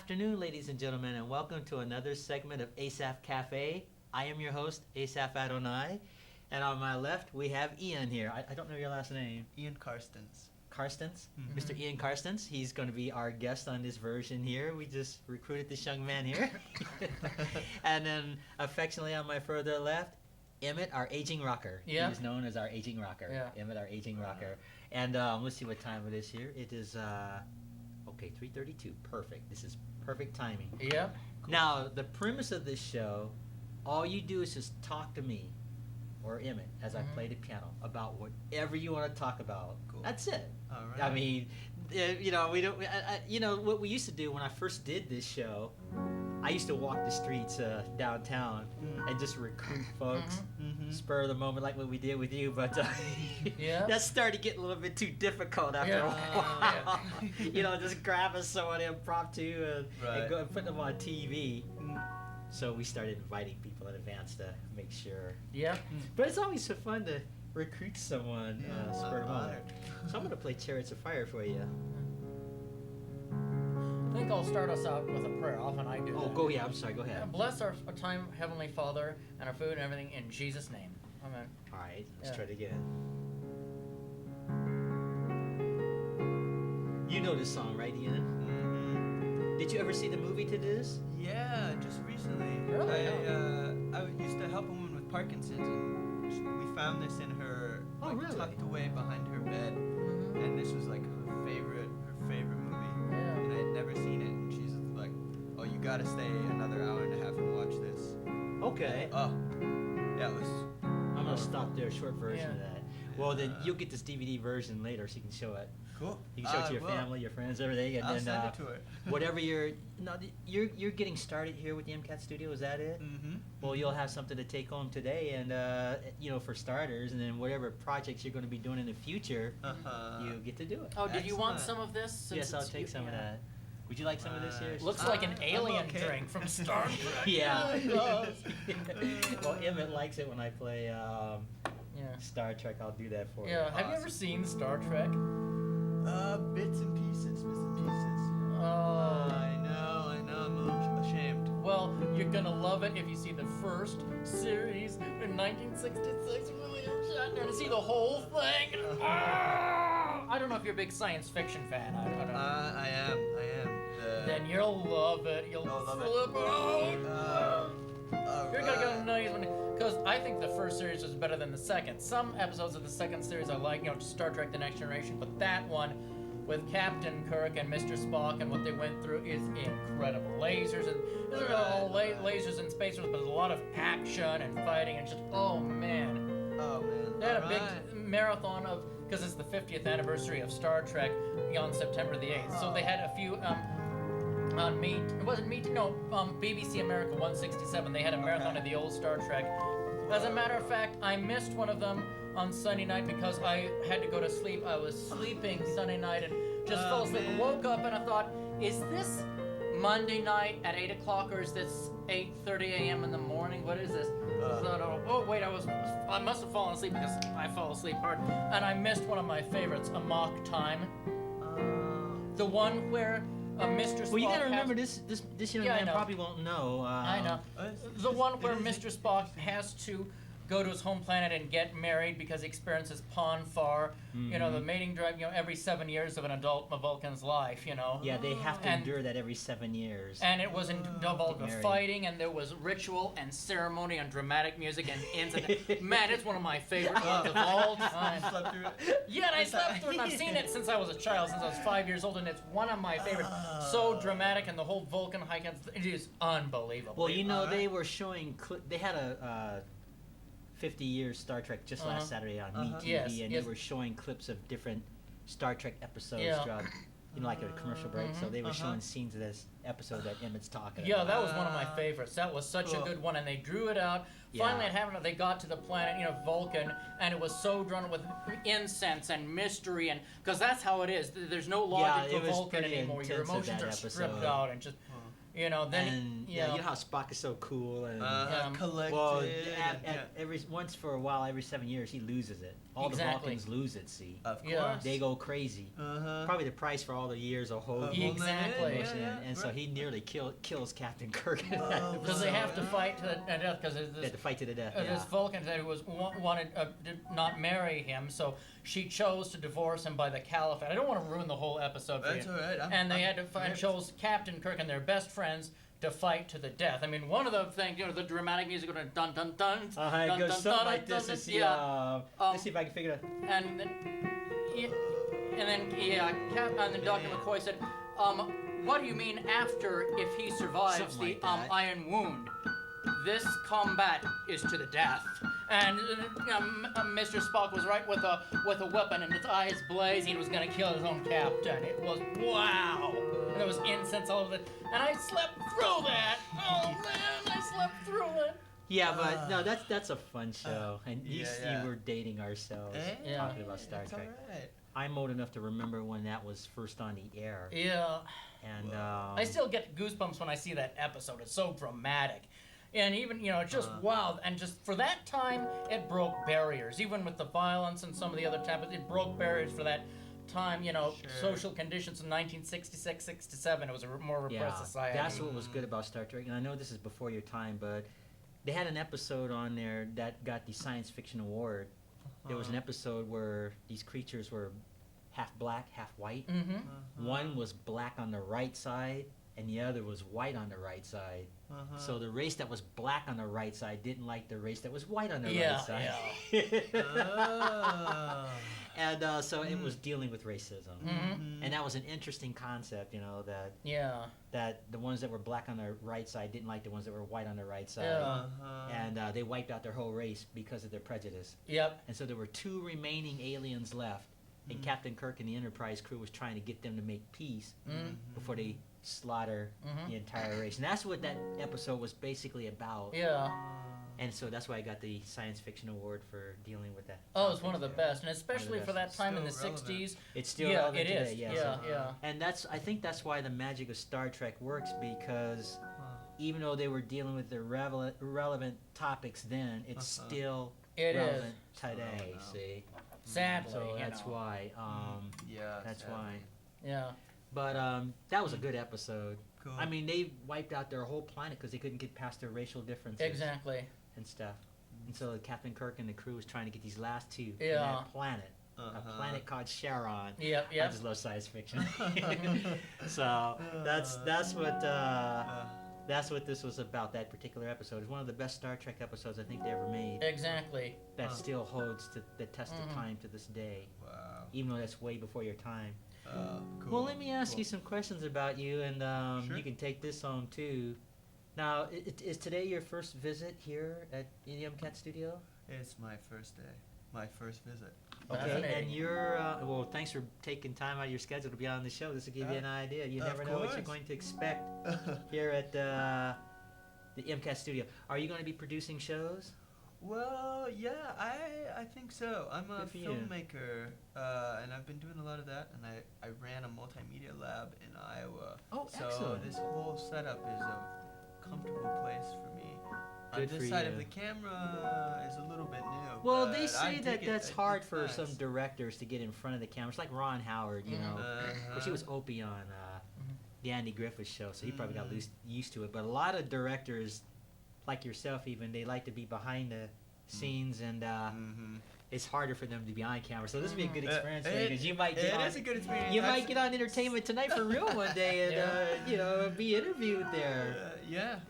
afternoon, ladies and gentlemen, and welcome to another segment of Asaph Cafe. I am your host, Asaph Adonai, and on my left we have Ian here. I don't know your last name. Ian Carstens. Carstens? Mm-hmm. Mr. Ian Carstens. He's going to be our guest on this version here. We just recruited this young man here. And then, affectionately on my further left, Emmett, our aging rocker. Yeah. He's known as our aging rocker. Yeah. Emmett, our aging rocker. And let's see what time it is here. It is, okay, 3:32. Perfect. This is perfect timing. Yep. Now, the premise of this show, all you do is just talk to me or Emmett as I play the piano about whatever you want to talk about. Cool. That's it. All right. I mean, you know, we don't. You know what we used to do when I first did this show. I used to walk the streets downtown and just recruit folks, spur of the moment, like what we did with you. But Yeah. that started getting a little bit too difficult after a while. You know, just grabbing someone impromptu and go and put them on TV. So we started inviting people in advance to make sure. Yep. But it's always so fun to recruit someone spur of the moment. So I'm going to play Chariots of Fire for you. I think I'll start us out with a prayer. Often I do Oh, that. go, yeah, I'm sorry, go ahead. Bless our time, Heavenly Father, and our food and everything in Jesus' name. Amen. All right, let's Yeah. try it again. You know this song, right, Ian? Mm-hmm. Did you ever see the movie to this? Yeah, just recently. Really? I used to help a woman with Parkinson's, and we found this in her really? tucked away behind her bed, and this was like her favorite movie, Yeah. and I had never seen it, and she's like, "Oh, you gotta stay another hour and a half and watch this." Okay. Oh, yeah, it was. I'm going to stop there, short version of Yeah. that. Well, then you'll get this DVD version later so you can show it. Cool. You can show it to your Well, family, your friends, everything, and I'll then send it to her. whatever you're getting started here with the MCAT studio. Is that it? Mm-hmm. Well, you'll have something to take home today, and you know, for starters, and then whatever projects you're going to be doing in the future, you get to do it. Oh, did you want Excellent. some of this? Since Yes, I'll it's- take some of that. Would you like some of this here? Looks like an I'm alien okay. drink from Star Trek. Yeah. It does. Well, Emmett likes it when I play Yeah. Star Trek. I'll do that for Yeah. you. Have you ever seen Star Trek? Bits and pieces. Oh. I know. I'm a little ashamed. Well, you're gonna love it if you see the first series in 1966 with William Shatner to see the whole thing. I don't know if you're a big science fiction fan. I don't know. I am. Then you'll love it. You'll love it. flip out. You're gonna go nuts because I think the first series was better than the second. Some episodes of the second series I like, you know, Star Trek: The Next Generation, but that one with Captain Kirk and Mr. Spock and what they went through is incredible. Lasers and there's all lasers and space, but there's a lot of action and fighting and just oh man. Oh man. They had a big marathon of because it's the 50th anniversary of Star Trek on September the 8th. So they had a few on BBC America 167. They had a marathon of the old Star Trek. As a matter of fact, I missed one of them on Sunday night because I had to go to sleep. I was sleeping Sunday night and just fell asleep. Woke up and I thought, is this Monday night at 8 o'clock or is this 8:30 a.m. in the morning? What is this? I thought, oh wait, I must have fallen asleep because I fell asleep hard. And I missed one of my favorites, Amok Time. The one where Mr. Spock Well, you got to remember this young Yeah, I man know. probably won't know. I know. The one where Mr. Spock has to go to his home planet and get married because he experiences Pon farr. You know, the mating drive, you know, every 7 years of an adult Vulcan's life, you know. Yeah, they have to And- endure that every 7 years. And it was involved with married. fighting, and there was ritual and ceremony and dramatic music and incident. Man, it's one of my favorite ones of all time. Slept through it. Yeah, and I slept through it, and I've seen it since I was a child, since I was 5 years old, and it's one of my favorites. So dramatic, and the whole Vulcan hike, it is unbelievable. Well, you know, they were showing, they had a 50 years Star Trek just last Saturday on MeTV, Yes, and yes. they were showing clips of different Star Trek episodes Yeah. throughout, you know, like a commercial break. So they were showing scenes of this episode that Emmett's talking Yeah, about. that was one of my favorites. That was such a good one, and they drew it out. Finally, Yeah. it happened. They got to the planet, you know, Vulcan, and it was so drawn with incense and mystery, and because that's how it is. There's no logic it to was Vulcan pretty anymore. Your intense of emotions that are stripped episode. out, and just you know. Then And you know how Spock is so cool and Collected. well, and- once for a while, every 7 years, he loses it. all Exactly. the Vulcans lose at sea. Of course. Yeah. They go crazy. Probably the price for all the years of holding. Exactly. And so he nearly kills Captain Kirk. Because they have to fight to the death. Because They had to fight to the death. this Vulcan that wanted did not marry him, so she chose to divorce him by the Caliphate. I don't want to ruin the whole episode for That's you. all right. And they had to find, chose Captain Kirk and their best friends to fight to the death. I mean, one of the things, the dramatic music going dun dun dun. It dun, goes dun, something dun, like dun, this. dun, It's the, yeah. let's see if I can figure it out. And then, and then Dr. McCoy said, what do you mean after if he survives Something the like that. iron wound? This combat is to the death. And Mr. Spock was right with a weapon, and his eyes blazing. He was going to kill his own captain. It was wow. And there was incense all over it. And I slept through that. Oh man, I slept through it. Yeah, but no, that's a fun show, and you were dating ourselves Yeah. talking about Star That's Trek. all right. I'm old enough to remember when that was first on the air, Yeah. and I still get goosebumps when I see that episode. It's so dramatic. And even, it's just wow. And just for that time, it broke barriers. Even with the violence and some of the other types, it broke barriers for that time, social conditions in 1966, 67. It was a more repressed society. That's what was good about Star Trek. And I know this is before your time, but they had an episode on there that got the Science Fiction Award. There was an episode where these creatures were half black, half white. Mm-hmm. One was black on the right side, and the other was white on the right side. So the race that was black on the right side didn't like the race that was white on the right side. And so it was dealing with racism. Mm-hmm. And that was an interesting concept, that the ones that were black on the right side didn't like the ones that were white on the right side. And they wiped out their whole race because of their prejudice. Yep. And so there were 2 remaining aliens left. And Captain Kirk and the Enterprise crew was trying to get them to make peace before they slaughter the entire race. And that's what that episode was basically about. Yeah. And so that's why I got the Science Fiction Award for dealing with that. Oh, it's one of the best, and especially for that time in the Still relevant. 60s. It's still Yeah, relevant it today, is. yes. Yeah. And I think that's why the magic of Star Trek works, because even though they were dealing with the relevant topics then, it's still relevant today, see? Sadly, So that's why. That's sadly. why. Yeah. But that was a good episode. Cool. I mean, they wiped out their whole planet because they couldn't get past their racial differences Exactly. and stuff. And so Captain Kirk and the crew was trying to get these last 2 from Yeah. that planet. A planet called Charon. Yep. I just love science fiction. So that's what this was about. That particular episode is one of the best Star Trek episodes I think they ever made. Exactly. That still holds the test of time to this day, Wow. even though that's way before your time. Cool. Well, let me ask you some questions about you, and Sure. you can take this home too. Now, is today your first visit here at the MCAT studio? It's my first day. My first visit. Okay, Fascinating. and you're well. Thanks for taking time out of your schedule to be on the show. This will give you an idea. You Of never know what you're course. going to expect here at the MCAT studio. Are you going to be producing shows? Well, yeah, I think so. I'm a Good for you. filmmaker, and I've been doing a lot of that. And I ran a multimedia lab in Iowa. Oh, so excellent. this whole setup is a comfortable place for me. Good On for this side you. of the camera is a little bit new. Well, but they I say dig that it. that's It's hard for nice. some directors to get in front of the camera. It's like Ron Howard, you know. Of course, he was Opie on the Andy Griffith Show, so he probably got used to it. But a lot of directors, like yourself even, they like to be behind the scenes, and it's harder for them to be on camera. So this would be a good experience for you, because you might get It on. is a good experience. You might get on Entertainment Tonight for real one day, and be interviewed there. Yeah.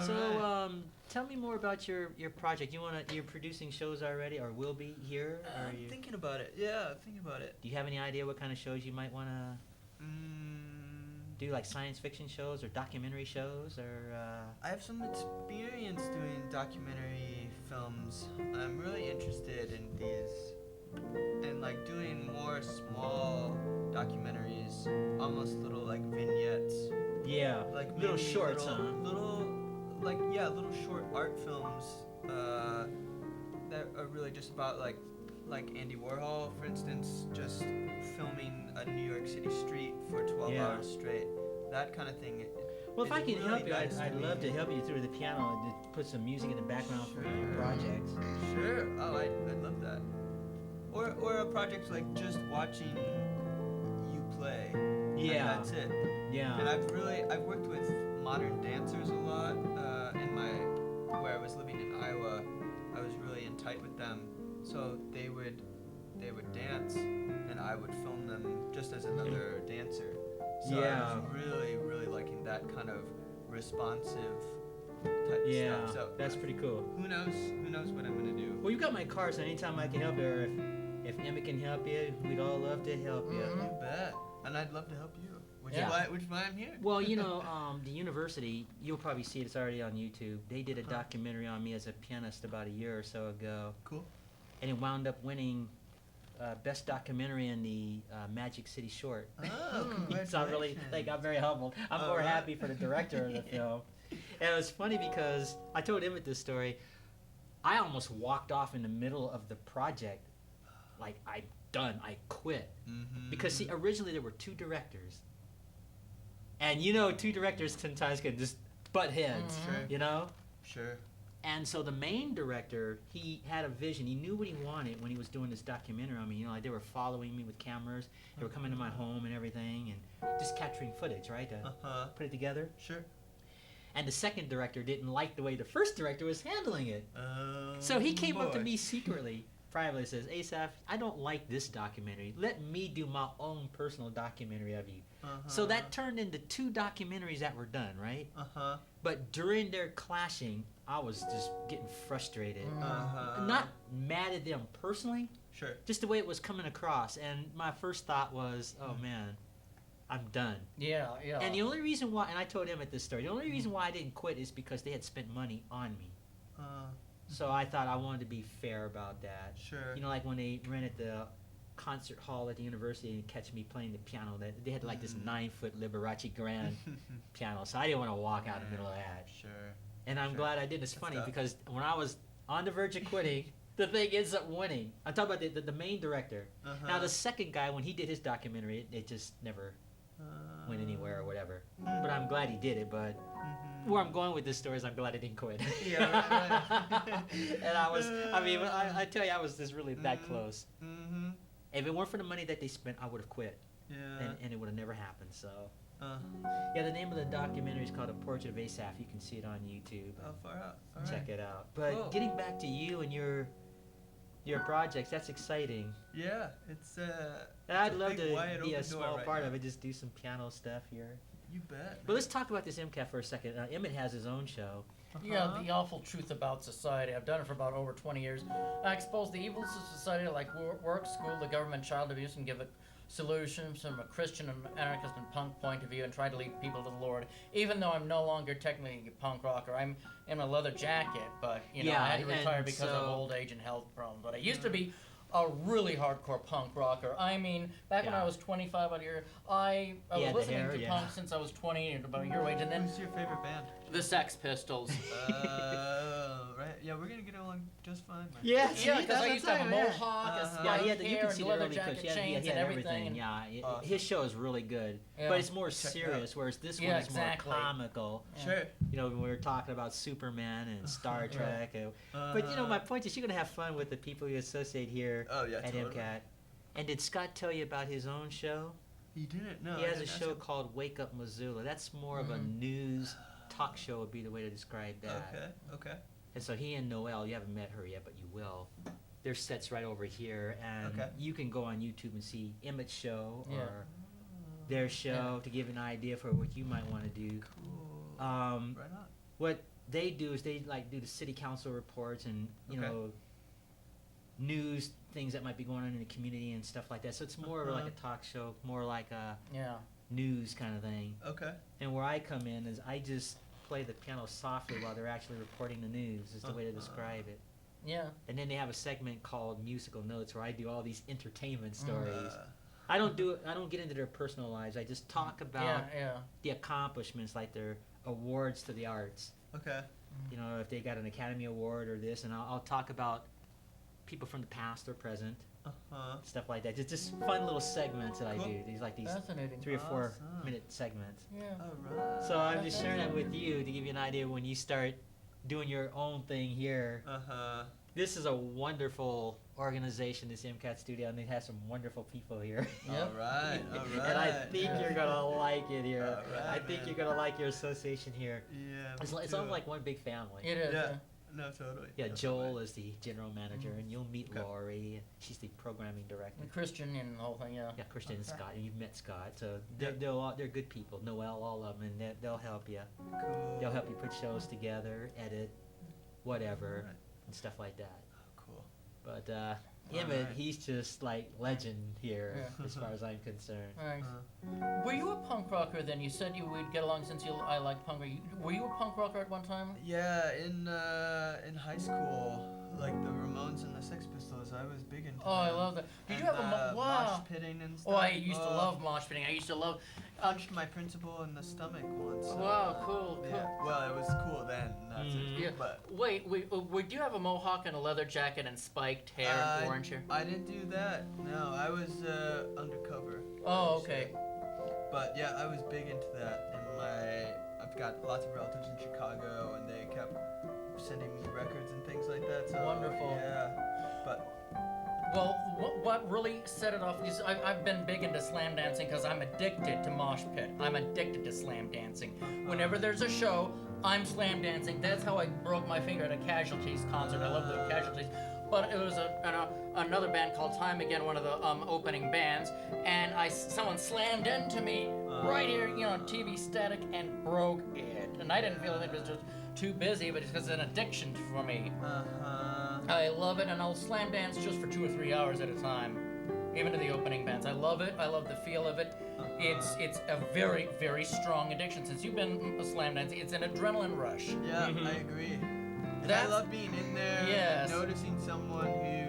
So tell me more about your project. You're producing shows already, or will be here? Or I'm thinking about it. Yeah, thinking about it. do you have any idea what kind of shows you might want to do, like science fiction shows or documentary shows, or? I have some experience doing documentary films. I'm really interested in these, and like doing more small documentaries, almost little like vignettes, Yeah, like little maybe shorts, little short art films that are really just about like Andy Warhol, for instance, just filming a New York City street for 12 Yeah. hours straight. That kind of thing. Well, if it's I can really help you, nice I'd to love me. to help you through the piano and to put some music in the background for your Sure. projects. Sure. Oh, I'd love that. Or a project like just watching you play. Yeah. And that's it. Yeah. And I've worked with modern dancers a lot. Where I was living in Iowa, I was really in tight with them. So they would dance, and I would film them just as another dancer. So I was really, really liking that kind of responsive type stuff. So that's pretty cool. Who knows what I'm gonna do? Well, you got my card, so anytime I can help you, or if Emmett can help you, we'd all love to help you. You bet. And I'd love to help you. Which is why I'm here. Well, the university, you'll probably see it's already on YouTube. They did a documentary on me as a pianist about a year or so ago. Cool. And it wound up winning best documentary in the Magic City Short. Oh, congratulations. So I'm very humbled. I'm more happy for the director of the film. And it was funny because I told Emmett this story. I almost walked off in the middle of the project. Like, I'm done. I quit. Mm-hmm. Because, see, originally there were two directors. And, two directors sometimes can just butt heads, Sure. Sure. And so the main director, he had a vision. He knew what he wanted when he was doing this documentary on me. Like they were following me with cameras. They were coming to my home and everything and just capturing footage, right, to put it together. Sure. And the second director didn't like the way the first director was handling it. So he came up to me secretly, privately, says, Asaph, I don't like this documentary. Let me do my own personal documentary of you. So that turned into two documentaries that were done, right? But during their clashing, I was just getting frustrated. Not mad at them personally, Sure. just the way it was coming across. And my first thought was, oh man, I'm done. Yeah. And the only reason why, and I told him at this story, the only reason why I didn't quit is because they had spent money on me. So I thought I wanted to be fair about that. Sure. Like when they rented the concert hall at the university and catch me playing the piano, they had like this 9-foot Liberace grand piano. So I didn't want to walk out in the middle of that. Sure. And I'm glad I did. It's funny tough. because when I was on the verge of quitting, the thing ends up winning. I'm talking about the main director. Now the second guy, when he did his documentary, it just never went anywhere or whatever. But I'm glad he did it. But where I'm going with this story is I'm glad I didn't quit. Right. And I tell you, I was just really that close. If it weren't for the money that they spent, I would have quit. Yeah. And it would have never happened. So. Yeah, the name of the documentary is called A Portrait of Asaph. You can see it on YouTube. Oh, far out. All Check right. it out. But Cool. getting back to you and your projects, that's exciting. Yeah, it's And it's I'd a love big, to wide be a open door small right part now. of it, just do some piano stuff here. You bet. But let's talk about this MCAT for a second. Emmett has his own show. Yeah, the awful truth about society. I've done it for about over 20 years. I expose the evils of society like work, school, the government, child abuse, and give a solution from a Christian and anarchist and punk point of view and try to lead people to the Lord. Even though I'm no longer technically a punk rocker, I'm in a leather jacket, but I had to retire because of old age and health problems. But I used to be a really hardcore punk rocker. I mean, back when I was 25 out here, I was listening to punk since I was 20, about your age, and then Who's your favorite band? the Sex Pistols. Right. Yeah, we're gonna get along just fine. Man. Yeah, because I used to have a mohawk, he had hair, and leather jacket, chains, and everything. Yeah, Awesome. his show is really good, but it's more serious, whereas this one is more comical. Sure. When we were talking about Superman and Star Trek. But my point is, you're gonna have fun with the people you associate here at totally. MCAT. And did Scott tell you about his own show? He didn't. No. He has a show called Wake Up Missoula. That's more of a news talk show would be the way to describe that. Okay. And so he and Noelle, you haven't met her yet, but you will. Their set's right over here, and you can go on YouTube and see Emmett's show or their show to give an idea for what you might want to do. Cool. Right on. What they do is they do the city council reports and news things that might be going on in the community and stuff like that. So it's more like a talk show, more like a news kind of thing. Okay. And where I come in is I just play the piano softly while they're actually reporting the news is the way to describe it. Yeah. And then they have a segment called Musical Notes where I do all these entertainment stories. I don't get into their personal lives. I just talk about the accomplishments, like their awards to the arts. Okay. If they got an Academy Award or this, and I'll talk about people from the past or present, stuff like that. Just fun little segments that I do. These 3 or 4 minute segments. Yeah. All right. So I'm just sharing that with you to give you an idea when you start doing your own thing here. This is a wonderful organization, this MCAT studio, and they have some wonderful people here. Yep. All right. And I think you're gonna like it here. All right, I think man. you're gonna like your association here. Yeah. It's all like one big family. It is. Yeah. No, totally. Yeah, Definitely. Joel is the general manager, and you'll meet Okay. Laurie. She's the programming director. And Christian and the whole thing, yeah. Yeah, Christian and Okay. Scott, and you've met Scott, so Yeah. they're good people. Noel, all of them, and they'll help you. Cool. They'll help you put shows together, edit, whatever, Right. and stuff like that. Cool. But All Emmett, right. he's just like legend here, Yeah. as far as I'm concerned. Nice. Uh, Were you a punk rocker then? You said we'd get along since I like punk. Were you a punk rocker at one time? yeah, in high school, like the Ramones and the Sex Pistols, I was big into. Oh, I them. love that. Did you And, have a mosh wow? pitting and stuff? Oh, I used to love mosh pitting. I used to love. Punched my principal in the stomach once. Wow, cool, Yeah. cool. Well, it was cool then. Not so Mhm. cool, Yeah. but Wait, would you have a mohawk and a leather jacket and spiked hair and orange hair? I didn't do that. No, I was undercover. Oh, I'd okay. say. But yeah, I was big into that. I've got lots of relatives in Chicago, and they kept sending me records and things like that. So Wonderful. Yeah, but Well, what really set it off is I've been big into slam dancing because I'm addicted to mosh pit. I'm addicted to slam dancing. Whenever there's a show, I'm slam dancing. That's how I broke my finger at a Casualties concert. I love the Casualties. But it was another band called Time Again, one of the opening bands, and someone slammed into me right here, TV static, and broke it. And I didn't feel it was just too busy, but it's because it's an addiction for me. I love it, and I'll slam dance just for 2 or 3 hours at a time, even to the opening bands. I love it. I love the feel of it. It's a very, very strong addiction. Since you've been slam dancing, it's an adrenaline rush. yeah, Mhm. I agree. And I That's- love being in there Yes. and noticing someone who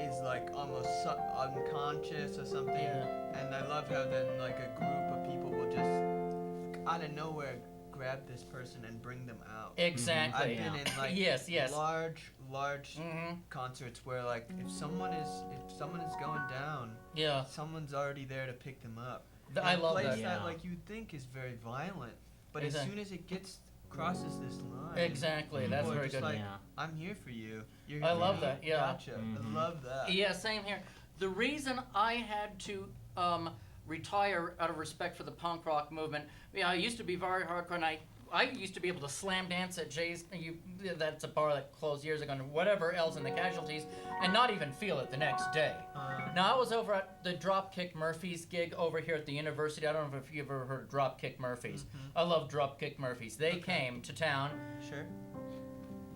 is almost unconscious or something. Yeah. And I love how then a group of people will just out of nowhere grab this person and bring them out. Exactly. I've been in Yes, yes. large Mm-hmm. concerts where if someone is going down, Yeah. someone's already there to pick them up. I In a love place that. Yeah. you'd think is very violent, but as Exactly. soon as it crosses this line, Exactly. That's people are very just good. Yeah. I'm here for you. You're I here for love me. that, yeah. Gotcha. Mhm. I love that. Yeah, same here. The reason I had to retire out of respect for the punk rock movement, I used to be very hardcore, and I used to be able to slam dance at Jay's. That's a bar that closed years ago, and whatever else in the Casualties, and not even feel it the next day. Now I was over at the Dropkick Murphys gig over here at the university. I don't know if you've ever heard of Dropkick Murphys. I love Dropkick Murphys. They came to town, Sure.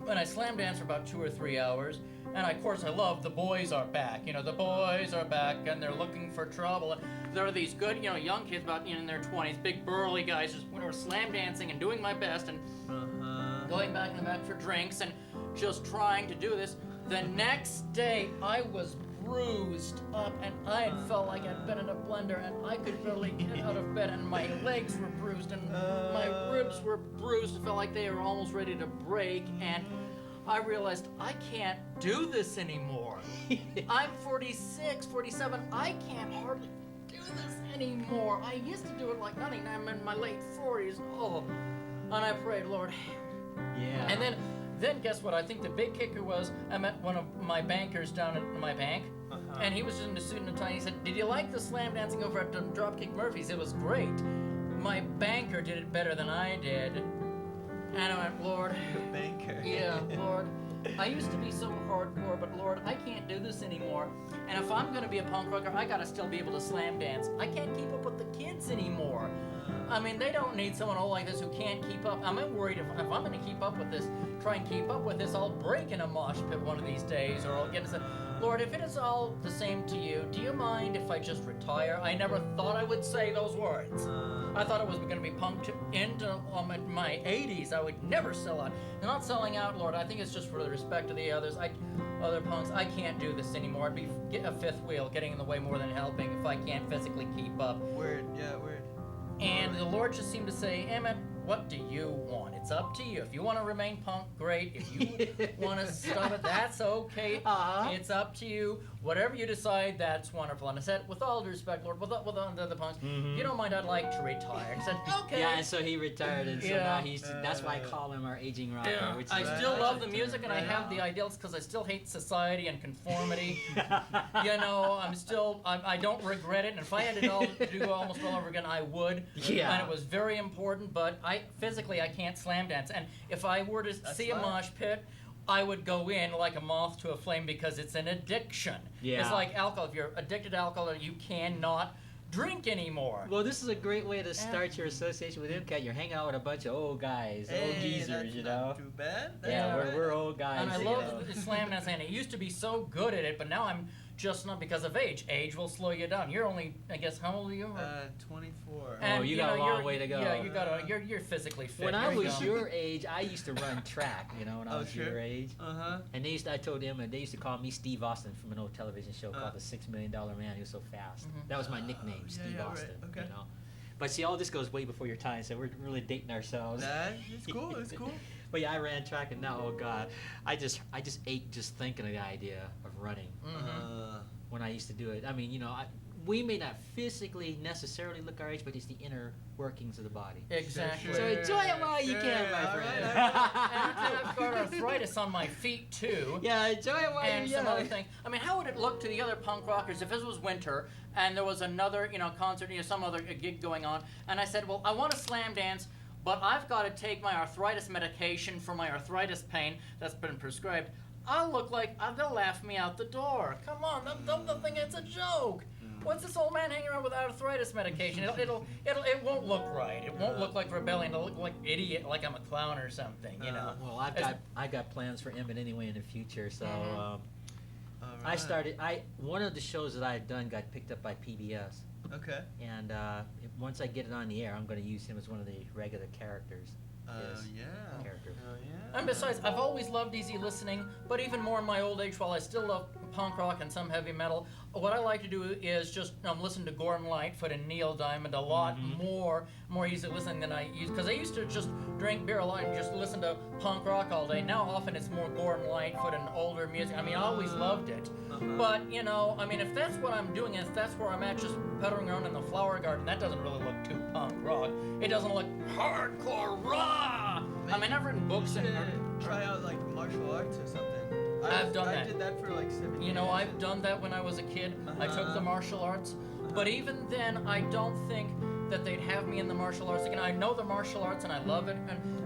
and I slam danced for about 2 or 3 hours. And of course, I love The Boys Are Back. The boys are back, and they're looking for trouble. And there are these good, young kids about in their 20s, big burly guys, just were slam dancing and doing my best, and going back in the back for drinks, and just trying to do this. The next day, I was bruised up, and I had felt like I'd been in a blender, and I could barely get out of bed, and my legs were bruised, and my ribs were bruised. It felt like they were almost ready to break, and I realized I can't do this anymore. I'm 46, 47. I can't hardly do this anymore. I used to do it like nothing. I'm in my late 40s. Oh, and I prayed, Lord. Yeah. And then guess what? I think the big kicker was I met one of my bankers down at my bank, and he was just in a suit and a tie. He said, "Did you like the slam dancing over at Dropkick Murphys? It was great. My banker did it better than I did." And I went, Lord, Banker. yeah, Lord, I used to be so hardcore, but Lord, I can't do this anymore. And if I'm gonna be a punk rocker, I gotta still be able to slam dance. I can't keep up with the kids anymore. I mean, they don't need someone old like this who can't keep up. I'm worried if I'm gonna keep up with this, try and keep up with this, I'll break in a mosh pit one of these days, or I'll get into. Lord, if it is all the same to you, do you mind if I just retire? I never thought I would say those words. I thought it was going to be punked into my 80s. I would never sell out. I'm not selling out, Lord. I think it's just for the respect of the others. Other punks. I can't do this anymore. I'd be a fifth wheel, getting in the way more than helping if I can't physically keep up. Word. Yeah. Word. And the Lord just seemed to say, Emmett, what do you want? It's up to you. If you want to remain punk, great. If you want to stop it, that's okay. It's up to you. Whatever you decide, that's wonderful. And I said, with all due respect, Lord, with the punks, if you don't mind, I'd like to retire. I said, okay. Yeah, and so he retired, and so now that's why I call him our aging rocker. Yeah. Which I is still love the music, and I have the ideals because I still hate society and conformity. I don't regret it, and if I had it all to do almost all over again, I would. Yeah. And it was very important, but physically I can't slam dance. And if I were to see a mosh pit, I would go in like a moth to a flame because it's an addiction. Yeah. It's like alcohol. If you're addicted to alcohol, you cannot drink anymore. Well, this is a great way to start your association with MCAT. You're hanging out with a bunch of old guys, old geezers, that's not too bad. We're old guys. And I love slam dance, and I used to be so good at it, but now I'm just not because of age. Age will slow you down. You're only, I guess, how old are you? 24. And, you got a long way to go. Yeah, you're physically fit. When I was your age, I used to run track, when I was your age. And I told Emma, they used to call me Steve Austin from an old television show called The $6 Million Man. He was so fast. That was my nickname, Steve Austin. Right. Okay. But see, all this goes way before your time, so we're really dating ourselves. It's cool. It's cool. But yeah, I ran track, and now, oh God, I just ache just thinking of the idea of running. When I used to do it, I mean, we may not physically necessarily look our age, but it's the inner workings of the body. Exactly. So enjoy it while you can, my friend. And I've got arthritis on my feet too. Yeah, enjoy it while and you're some young. other thing. I mean, how would it look to the other punk rockers if this was winter and there was another, concert, some other gig going on, and I said, well, I want to slam dance, but I've got to take my arthritis medication for my arthritis pain that's been prescribed. I'll look like they'll laugh me out the door. Come on, they'll think it's a joke. What's this old man hanging around with arthritis medication? It won't look right. It won't look like rebellion. It'll look like idiot, like I'm a clown or something. Well, I got plans for Emmett anyway in the future. So Right. one of the shows that I had done got picked up by PBS. Okay. And once I get it on the air, I'm going to use him as one of the regular characters. Character. And besides, I've always loved easy listening, but even more in my old age, while I still love punk rock and some heavy metal, what I like to do is just listen to Gordon Lightfoot and Neil Diamond a lot more easy listening than I used, because I used to just drink beer a lot and just listen to punk rock all day. Now often it's more Gordon Lightfoot and older music. I mean, I always loved it. But, I mean, if that's what I'm doing, if that's where I'm at, just puttering around in the flower garden, that doesn't really look too punk rock. It doesn't look hardcore raw. I mean, I've written books and try out like martial arts or something. I've done that. I did that for like 7 years. I've done that when I was a kid. I took the martial arts. But even then, I don't think that they'd have me in the martial arts again. I know the martial arts and I love it,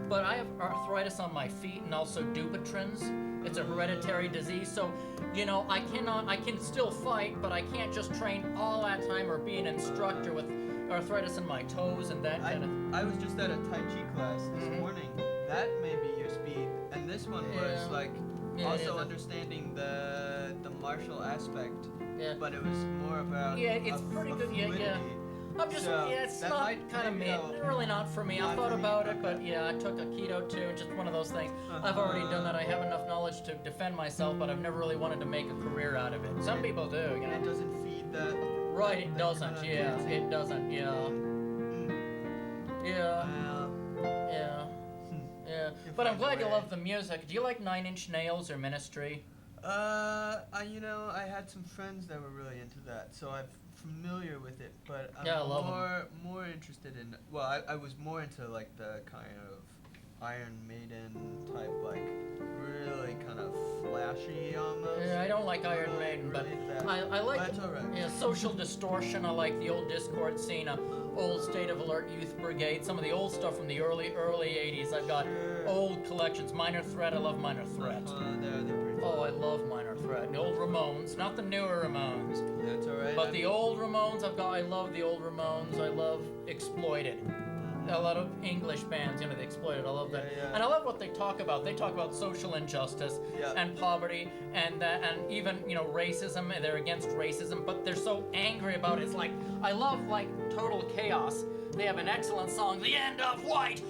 but I have arthritis on my feet and also Dupuytren's. It's a hereditary disease, so, I can still fight, but I can't just train all that time or be an instructor with arthritis in my toes and that kind of... I was just at a Tai Chi class this morning. That may be your speed, and this one was like also understanding the martial aspect, but it was more about it's pretty good. fluidity. I'm just it's not kind of me. Really not for me. I thought about it, but I took a keto too. Just one of those things. I've already done that. I have enough knowledge to defend myself, but I've never really wanted to make a career out of it. Some people do. And it doesn't feed that. Right, it doesn't. It doesn't. Yeah. But I'm glad you love the music. Do you like Nine Inch Nails or Ministry? I had some friends that were really into that, so I'm familiar with it. But I'm I love more interested in. Well, I was more into like the kind of Iron Maiden type, like really kind of flashy almost. Yeah, I don't like Iron Maiden, but I like that's all right. Social Distortion. I like the old Discord scene, old State of Alert Youth Brigade, some of the old stuff from the early 80s. I've got old collections. Minor Threat, I love Minor Threat. They're pretty I love Minor Threat. The old Ramones, not the newer Ramones. That's all right. But the old Ramones, I love the old Ramones. I love Exploited. A lot of English bands, they Exploited. I love that. And I love what they talk about. They talk about social injustice and poverty and even, racism. They're against racism, but they're so angry about it. It's like, I love, Total Chaos. They have an excellent song, The End of White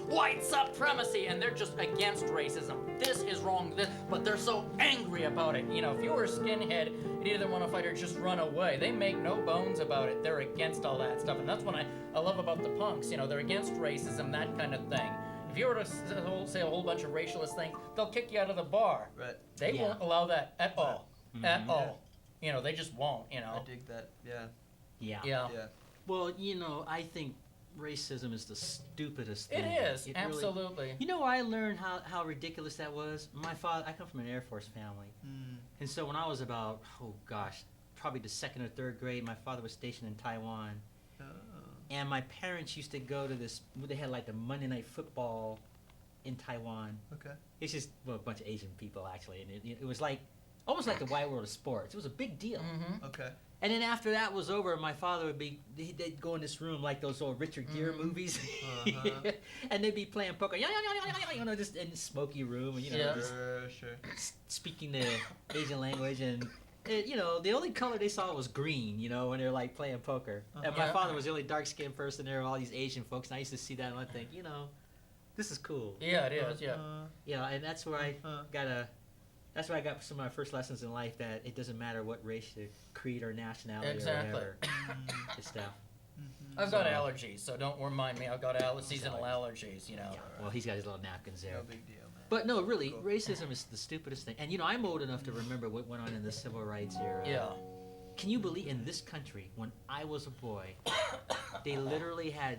Supremacy, and they're just against racism. This is wrong, but they're so angry about it. If you were a skinhead, you'd either want to fight or just run away. They make no bones about it. They're against all that stuff, and that's what I love about the punks. They're against racism, that kind of thing. If you were to say a whole bunch of racialist things, they'll kick you out of the bar. Right. They won't allow that at all. Mm-hmm. At all. You know, they just won't, you know. I dig that. Yeah. Yeah. Yeah. Yeah. Well, you know, I think racism is the stupidest thing. It is, Really- absolutely. you know where I learned how ridiculous that was? My father, I come from an Air Force family. Mm. And so when I was about, probably the 2nd or 3rd grade, my father was stationed in Taiwan. Oh. And my parents used to go to this, they had like the Monday Night Football in Taiwan. Okay. It's just a bunch of Asian people, actually. And it was like, almost like the wide world of sports. It was a big deal. Mm-hmm. Okay. And then after that was over, my father would they'd go in this room like those old Richard Gere movies. Uh-huh. And they'd be playing poker, you know, just in the smoky room, and, you know, Yeah. just Sure. speaking the Asian language. And, you know, the only color they saw was green, you know, when they're like playing poker. And my Yeah. father was the only dark-skinned person there, all these Asian folks. And I used to see that and I think, you know, this is cool. Yeah, it is, yeah. You know, and that's where I That's where I got some of my first lessons in life, that it doesn't matter what race, or creed, or nationality, Exactly. or whatever. It's stuff. I've got allergies, so don't remind me. I've got seasonal allergies, you know. Yeah. Well, he's got his little napkins there. No big deal, man. But no, really, Cool. racism is the stupidest thing. And you know, I'm old enough to remember what went on in the civil rights era. Yeah. Can you believe in this country, when I was a boy, they literally had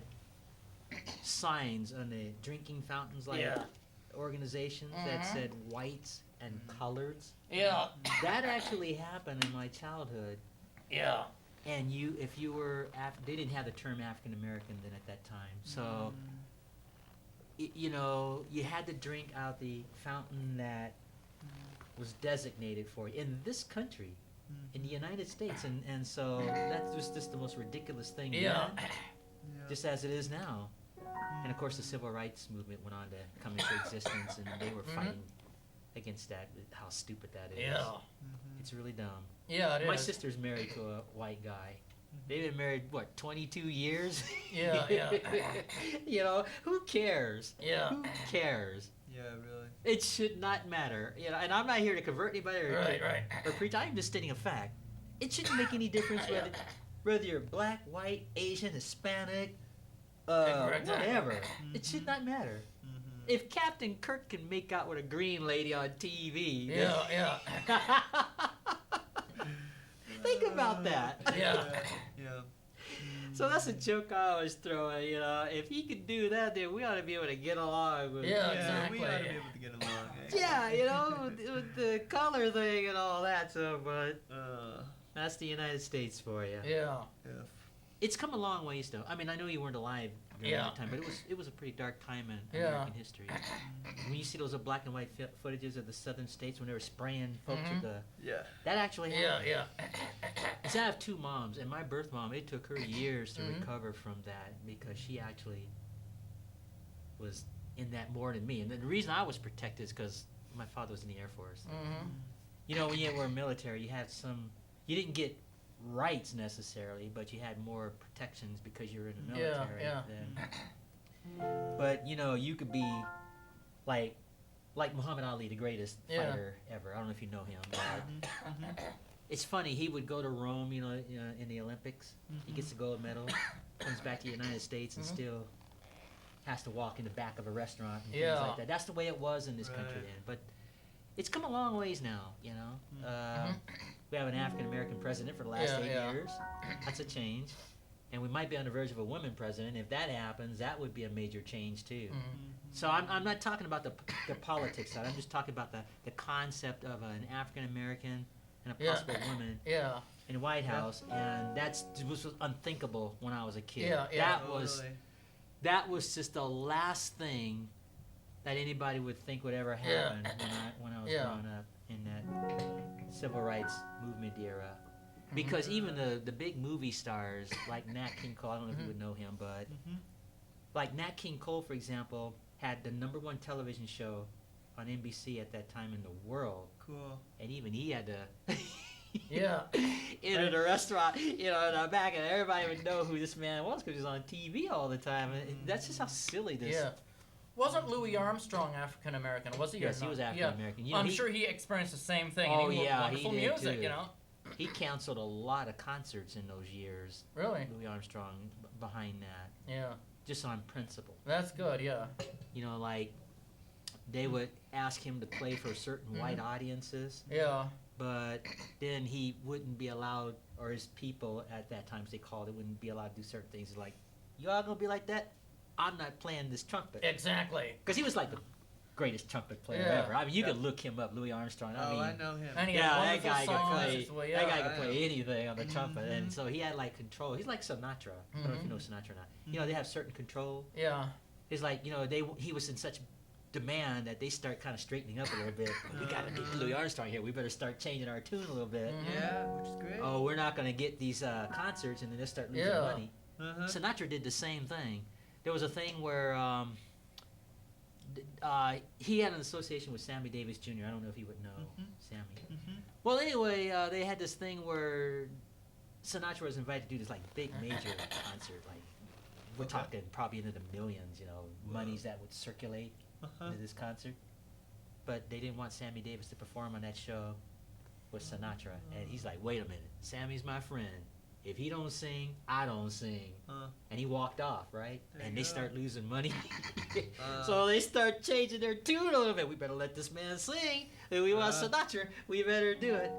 signs on the drinking fountains, like Yeah. organizations that said whites and coloreds. Yeah. That actually happened in my childhood. Yeah. And if you were, they didn't have the term African American then at that time. So, you know, you had to drink out the fountain that was designated for you in this country, in the United States. And so that was just the most ridiculous thing Yeah. then, just as it is now. And of course, the civil rights movement went on to come into existence, and they were fighting against that. How stupid that is. Yeah. It's really dumb. Yeah, it My is. sister's married to a white guy. They've been married, 22 years? Yeah, yeah. You know, who cares? Yeah. Who cares? Yeah, really. It should not matter. You know, and I'm not here to convert anybody or Right. preach. I'm just stating a fact. It shouldn't make any difference whether you're black, white, Asian, Hispanic, Exactly. whatever. It should not matter. If Captain Kirk can make out with a green lady on TV, Yeah. think about that. Yeah. Yeah. So that's a joke I always throw in, you know. If he could do that, then we ought to be able to get along with Yeah, We exactly. ought to be able to get along. Eh? Yeah, you know, with the color thing and all that. So, but Uh, that's the United States for you. Yeah. yeah. It's come a long ways, though. I mean, I know you weren't alive during Yeah. that time, but it was a pretty dark time in Yeah. American history. When you see those black and white footages of the southern states when they were spraying folks with the... Yeah. That actually happened. Yeah. I have two moms, and my birth mom, it took her years to recover from that, because she actually was in that more than me. And the reason I was protected is because my father was in the Air Force. You know, when you were military, you had you didn't get rights necessarily, but you had more protections because you were in the military. Yeah. But, you know, you could be like Muhammad Ali, the greatest fighter ever. I don't know if you know him, but it's funny. He would go to Rome, you know, in the Olympics. He gets the gold medal, comes back to the United States, and still has to walk in the back of a restaurant and things like that. That's the way it was in this country then. But it's come a long ways now, you know. We have an African American president for the last 8 years. That's a change. And we might be on the verge of a woman president. If that happens, that would be a major change too. So I'm not talking about the politics side. I'm just talking about the concept of an African American and a possible woman in the White House, and was unthinkable when I was a kid. That was just the last thing that anybody would think would ever happen when I was growing up in that civil rights movement era. Because even the big movie stars like Nat King Cole, I don't know if you would know him, but like Nat King Cole, for example, had the #1 television show on NBC at that time in the world. Cool. And even he had to Yeah. enter the restaurant, you know, in the back, and everybody would know who this man was because he was on TV all the time. And that's just how silly this. Yeah. Wasn't Louis Armstrong African American? Was he? Yes, or he was not? African American. You know, I'm sure he experienced the same thing. Oh, and he yeah, wonderful he did music, too. you know. He canceled a lot of concerts in those years. Really? Louis Armstrong behind that. Yeah. just on principle. That's good. Yeah. You know, like they would ask him to play for certain white audiences, Yeah. but then he wouldn't be allowed, or his people at that time, as they called it, wouldn't be allowed to do certain things. Like, you all gonna be like that? I'm not playing this trumpet. Exactly. Because he was like the greatest trumpet player Yeah. ever. I mean, you could look him up, Louis Armstrong. I mean, I know him. And he yeah, had that wonderful guy could songs play. as well, That guy yeah. could play anything on the trumpet, and Mhm. so he had like control. He's like Sinatra. I don't know if you know Sinatra or not. You know, they have certain control. Yeah. It's like, you know, he was in such demand that they start kind of straightening up a little bit. We gotta get Louis Armstrong here. We better start changing our tune a little bit. Yeah, which is great. Oh, we're not gonna get these concerts, and then they'll start losing Yeah. money. Uh-huh. Sinatra did the same thing. There was a thing where he had an association with Sammy Davis Jr. I don't know if you would know Sammy. Mhm. Well, anyway, they had this thing where Sinatra was invited to do this like big major concert. Like we're Okay. talking probably into the millions, you know, monies that would circulate Uh-huh. into this concert. But they didn't want Sammy Davis to perform on that show with Sinatra, and he's like, "Wait a minute, Sammy's my friend. If he don't sing, I don't sing." And he walked off, right? There And you they go. start losing money. So they start changing their tune a little bit. We better let this man sing. If we want Sinatra, we better do it.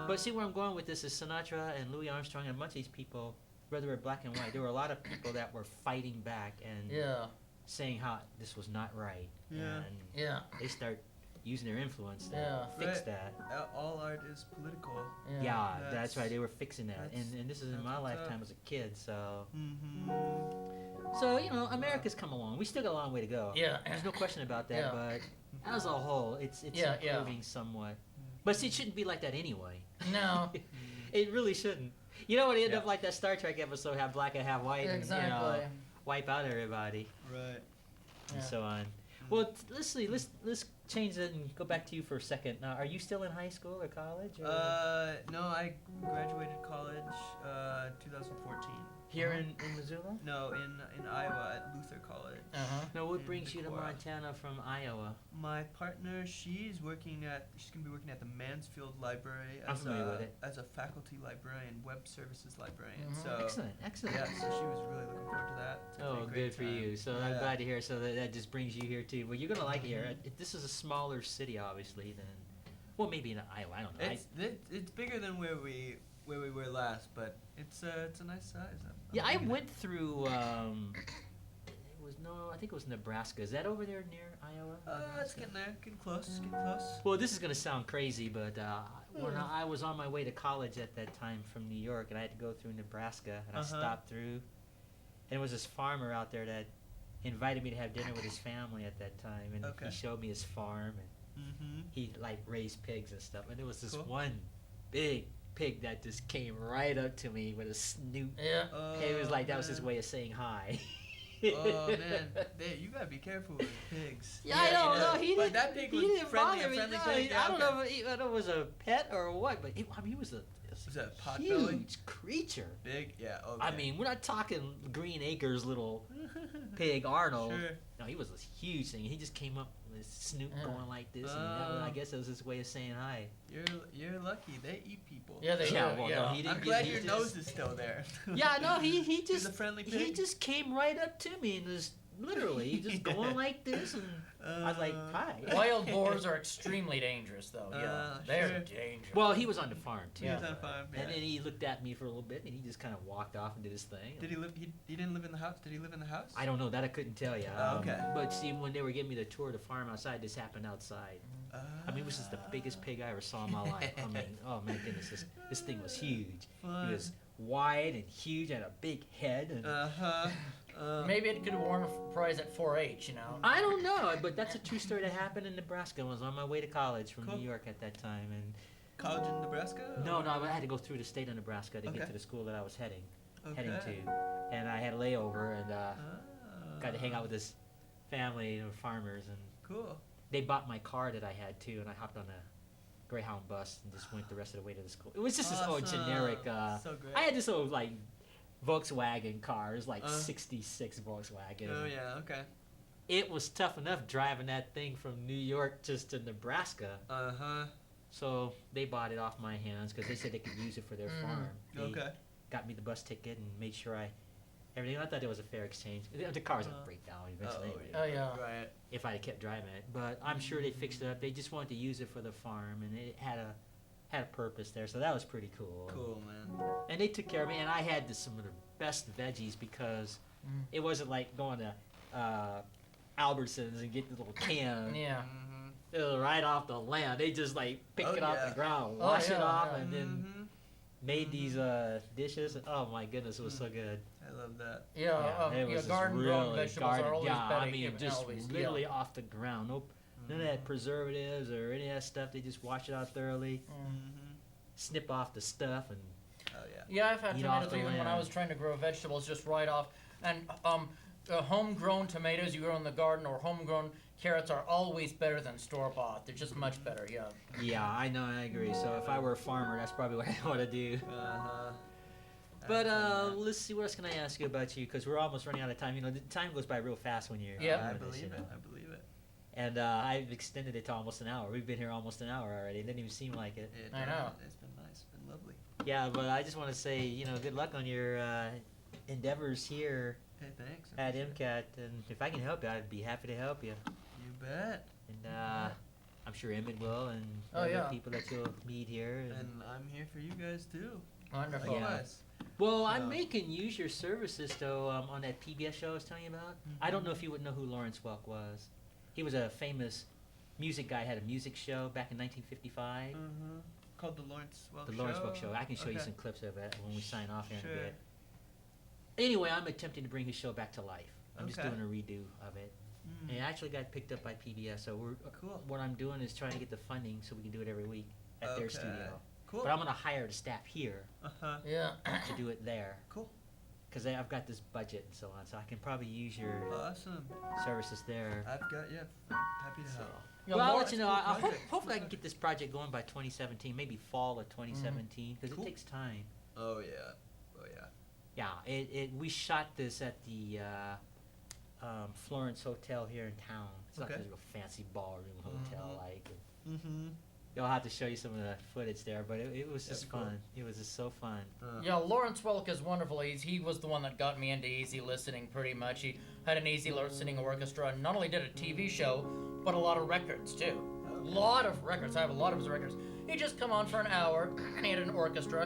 But see where I'm going with this is Sinatra and Louis Armstrong and a bunch of these people, whether we're black and white, there were a lot of people that were fighting back and Yeah. saying how this was not right. Yeah. And Yeah. they start using their influence to Yeah. fix Right. that. All art is political. Yeah, that's That's- right. They were fixing that. that's- And this is in that's my what's up. lifetime as a kid, so... Mm-hmm. So, you know, America's come along. We still got a long way to go. Yeah. There's no question about that, Yeah. but as a whole, it's Yeah, yeah. improving somewhat. But see, it shouldn't be like that anyway. No. It really shouldn't. You know, it end Yeah. up like that Star Trek episode, have black and have white, and, you Exactly. know, wipe out everybody, Right. and Yeah. so on. Well, let's see. Let's change it and go back to you for a second. Now, are you still in high school or college? Or No, I graduated college 2014. here in Missoula? No, in Iowa at Luther College. No, what in brings you to Decorah. Montana from Iowa? My partner, she's gonna be working at the Mansfield Library I'm as familiar with it. as a faculty librarian, web services librarian. Mhm. So Excellent. yeah, so she was really looking forward to that. It's gonna be Oh, a great good for time. you. So I'm Yeah. glad to hear. So that just brings you here too. Well, you're gonna like it here. This is a smaller city, obviously, than well, maybe in Iowa. I don't know. It's bigger than where we were last, but it's a nice size. I digging it. went through. I think it was Nebraska. Is that over there near Iowa? It's getting there, getting close, getting close. Well, this is gonna sound crazy, but when I was on my way to college at that time from New York, and I had to go through Nebraska, and I stopped through, and it was this farmer out there that invited me to have dinner with his family at that time, and Okay. he showed me his farm, and Mm-hmm. he like raised pigs and stuff, and there was this Cool. one big pig that just came right up to me with a snoot. Yeah. It was like that was his way of saying hi. Oh man, you gotta be careful with pigs. Yeah, I know. No, he But didn't. that pig he was didn't friendly, bother me. friendly No, pig. Yeah, I don't okay. know if it was a pet or what, but he was a Was that a potbelly? huge creature. Big, yeah. Okay. I mean, we're not talking Green Acres little pig Arnold. Sure. No, he was a huge thing. He just came up with his snoot Yeah. going like this, and that was, I Oh. guess that was his way of saying hi. You're lucky. They eat people. Yeah, they Yeah, do. well, yeah. no, he didn't I'm get- glad he your just- nose is still there. Yeah, no, he He's just a friendly he pig. just came right up to me and was literally just going like this, and I was like, hi. Wild boars are extremely dangerous, though. Yeah, they're sure. dangerous. Well, he was on the farm too. He was on farm. Yeah. And then he looked at me for a little bit, and he just kind of walked off and did his thing. Did he live? He didn't live in the house. Did he live in the house? I don't know that I couldn't tell you. Oh, okay. But see, when they were giving me the tour of the farm outside, this happened outside. I mean, it was just the biggest pig I ever saw in my life. I mean, oh my goodness, this thing was huge. Fun. He was wide and huge, and a big head. And Maybe it could have won a prize at 4-H, you know. I don't know, but that's a true story that happened in Nebraska. I was on my way to college from Cool. New York at that time, and College in Nebraska? no, I had to go through the state of Nebraska to Okay. get to the school that I was heading Okay. to, and I had a layover and got to hang out with this family of farmers, and Cool. they bought my car that I had too, and I hopped on a Greyhound bus and just went the rest of the way to the school. It was just this old Awesome. generic. So great. I had this old like Volkswagen car. It was like Uh. '66 Volkswagen. Oh yeah. Okay. It was tough enough driving that thing from New York just to Nebraska. So they bought it off my hands because they said they could use it for their farm. They Okay. got me the bus ticket and made sure I everything. I thought it was a fair exchange. The car's gonna break down eventually. Oh, yeah. Right. If I had kept driving it, but I'm sure they fixed it up. They just wanted to use it for the farm, and it had a purpose there, so that was pretty cool. Cool, man. And they took care of me, and I had some of the best veggies because it wasn't like going to Albertsons and get the little can. Yeah. It was right off the land. They just like pick Oh, it off yeah. the ground, Oh, wash it yeah, off, yeah. and then made these dishes. Oh my goodness, it was so good. I love that. Yeah, it was just garden-grown really vegetables are always better. I mean, just always, literally off the ground. Nope, none of that preservatives or any of that stuff. They just wash it out thoroughly, snip off the stuff, and Oh yeah. Yeah, I've had Eat off tomatoes the even when I land. was trying to grow vegetables just right off. And homegrown tomatoes you grow in the garden or homegrown carrots are always better than store-bought. They're just much better, yeah. yeah, I know, I agree. So if I were a farmer, that's probably what I want to do. Uh-huh. But let's see, what else can I ask you about you? Because we're almost running out of time. You know, the time goes by real fast when you're. Yeah. I doing this, believe you it. know. I believe it. And I've extended it to almost an hour. We've been here almost an hour already. It didn't even seem like it. I know. It's been nice. It's been lovely. Yeah, but I just want to say, you know, good luck on your endeavors here Hey, thanks. I at appreciate MCAT. And if I can help you, I'd be happy to help you. it. You bet. And I'm sure Emmett will, and Oh, other yeah. people that you'll meet here. And I'm here for you guys too. Wonderful. Yeah. Likewise. Well, I So- may can use your services though on that PBS show I was telling you about. I don't know if you would know who Lawrence Welk was. He was a famous music guy. Had a music show back in 1955. Called the Lawrence Welk The Show. Lawrence Welk Show. I can show you Okay. some clips of it when we sign off here in a Sure. bit. Anyway, I'm attempting to bring his show back to life. I'm just Okay. doing a redo of it. Mm. And it actually got picked up by PBS. So Cool. what I'm doing is trying to get the funding so we can do it every week at their Okay. studio. Cool. But I'm going to hire the staff here Uh-huh. Yeah. to do it there. Cool. Because I've got this budget and so on. So I can probably use your Awesome. services there. I've got happy to So, help. Yeah, well, I'll Lawrence- let you know. cool project. Hopefully I can get this project going by 2017, maybe fall of 2017, because Cool. it takes time. Oh yeah. Oh yeah. Yeah, we shot this at the Florence Hotel here in town. It's like Okay. a real fancy ballroom hotel, like. Mm-hmm. I'll have to show you some of the footage there, but it was just That's cool. fun. It was just so fun. Yeah, Lawrence Welk is wonderful. He was the one that got me into easy listening pretty much. He had an easy listening orchestra and not only did a TV show, but a lot of records too. A lot of records. I have a lot of his records. He'd just come on for an hour and he had an orchestra.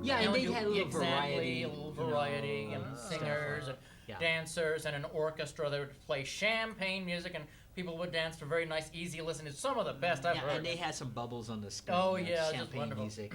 Yeah, and they had a little exactly, variety. a little you know, variety and stuff. singers and Yeah. dancers and an orchestra. They would play champagne music and people would dance to very nice, easy listening. Some of the best I've Yeah, heard. and they had some bubbles on the screen. Oh, like yeah, just champagne wonderful. music.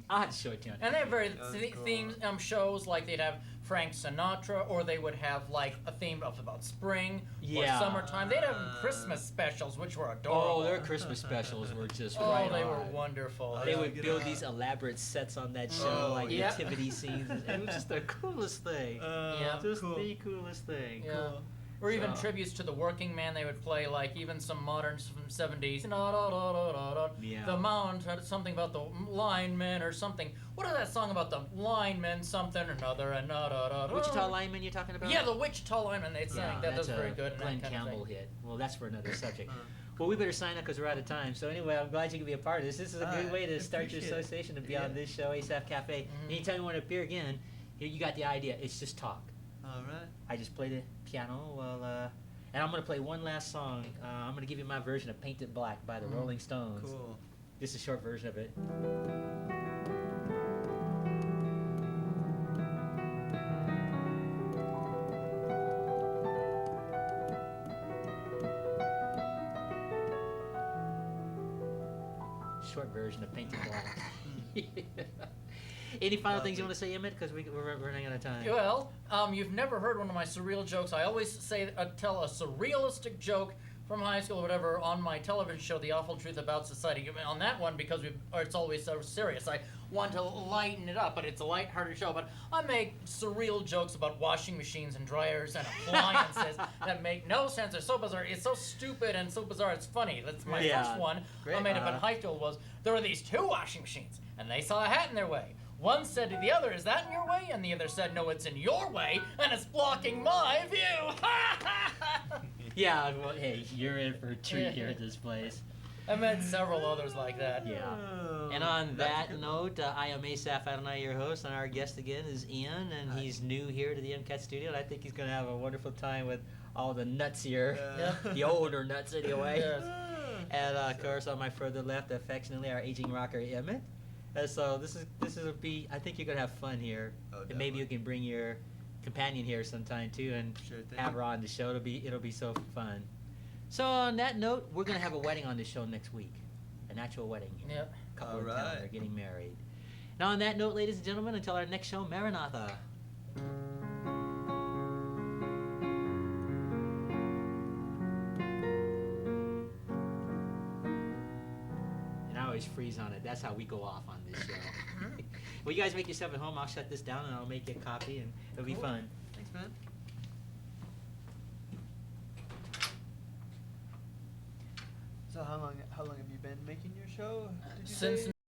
I'll have to show it to you. And they have very That's cool. themes shows like they'd have Frank Sinatra, or they would have like a theme of about spring Yeah. or summertime. They'd have Christmas specials, which were adorable. Oh, their Christmas specials were just Oh, right they on. were wonderful. They Yeah. would Get build out. these elaborate sets on that show, Oh, like yeah. nativity scenes. And it was just the coolest thing. Yeah. Just cool. the coolest thing. Yeah. Cool. Or even So- tributes to the working man. They would play like even some moderns from '70s. Yeah. The Mount had something about the linemen or something. What is that song about the linemen? Something or another and Wichita lineman you're talking about? Yeah, the Wichita linemen. They sang that. that's That's very a good. And Glenn that kind Campbell of thing. hit. Well, that's for another subject. Well, we better sign up because we're out of time. So anyway, I'm glad you could be a part of this. This is a good I way to start your appreciate it. association and be Yeah. on this show, Asaph Cafe. Anytime you want to appear again, here you got the idea. It's just talk. All right. I just play the piano and I'm going to play one last song. I'm going to give you my version of Painted Black by the Rolling Stones. Cool. Just a short version of it. Short version of Painted Black. Any final things you want to say, Emmett? Because we're running out of time. Well, you've never heard one of my surreal jokes. I always tell a surrealistic joke from high school or whatever on my television show, The Awful Truth About Society. On that one, because it's always so serious, I want to lighten it up, but it's a lighthearted show. But I make surreal jokes about washing machines and dryers and appliances that make no sense. They're so bizarre. It's so stupid and so bizarre. It's funny. That's my Yeah. first one. Great. I made up in high school was there were these two washing machines, and they saw a hat in their way. One said to the other, "Is that in your way?" And the other said, "No, it's in your way, and it's blocking my view." Yeah, well, hey, you're in for a treat here at this place. I've met several others like that. Yeah. Oh, And on that's that good. note, I am Asaph, your host, and our guest again is Ian, and Hi. he's new here to the MCAT studio, and I think he's going to have a wonderful time with all the nuts here, Yep. the older nuts anyway. Yes. And of course, on my further left, affectionately, our aging rocker Emmett. And so this will be. I think you're gonna have fun here, Oh, and maybe you definitely. can bring your companion here sometime too, and Sure thing. have her on the show. It'll be so fun. So on that note, we're gonna have a wedding on the show next week, an actual wedding. Yep. Couple in town, Alright. they're getting married. Now on that note, ladies and gentlemen, until our next show, Maranatha. And I always freeze on it. That's how we go off on this show. Well, you guys make yourself at home. I'll shut this down and I'll make you a copy, and it'll be Cool. fun. Thanks, man. So how long have you been making your show? Did you Since say?